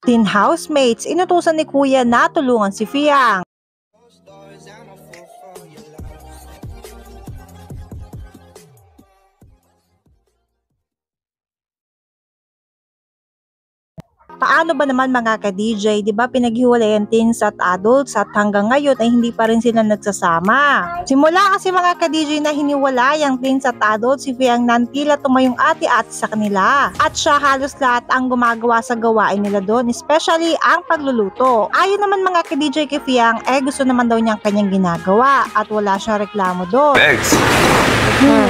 Teen housemates, inutusan ni Kuya na tulungan si Fiang. Paano ba naman mga ka-DJ, 'di ba pinaghiwalayan teens at adults at hanggang ngayon ay hindi pa rin sila nagsasama. Simula kasi mga ka-DJ na hiniwalay ang teens at adults, si Fiang Nan tila tumayong ati-ati sa kanila. At siya halos lahat ang gumagawa sa gawain nila doon, especially ang pagluluto. Ayon naman mga ka-DJ kay Fiang, gusto naman daw niyang kanyang ginagawa at wala siyang reklamo doon. Eggs. No.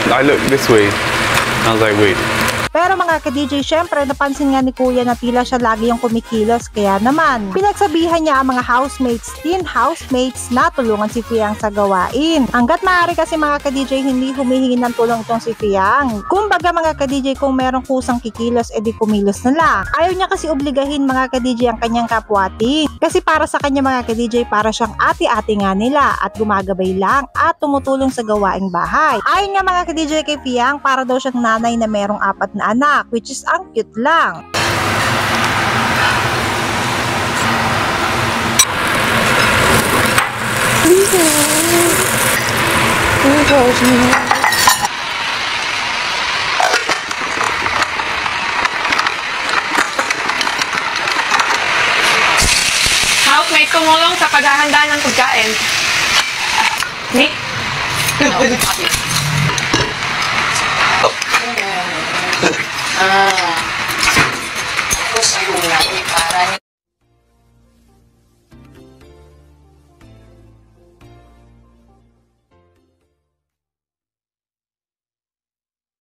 I looked this way. I was like, wait. Pero mga ka-DJ, syempre napansin nga ni Kuya na tila siya lagi yung kumikilos, kaya naman pinagsabihan niya ang mga housemates, teen housemates, na tulungan si Fiang sa gawain. Hanggat maaari kasi mga ka-DJ, hindi humihingi ng tulong itong si Fiang. Kumbaga mga ka-DJ, kung merong kusang kikilos, edi kumilos na lang. Ayaw niya kasi obligahin mga ka-DJ ang kanyang kapwati. Kasi para sa kanya mga ka-DJ, para siyang ati-ati nga nila at gumagabay lang at tumutulong sa gawaing bahay. Ayon nga mga ka-DJ kay Fiang, para daw siyang nanay na merong 4 na anak, which is ang cute lang. Housemate, tumulong sa paghahanda ng pagkain. Nick? No.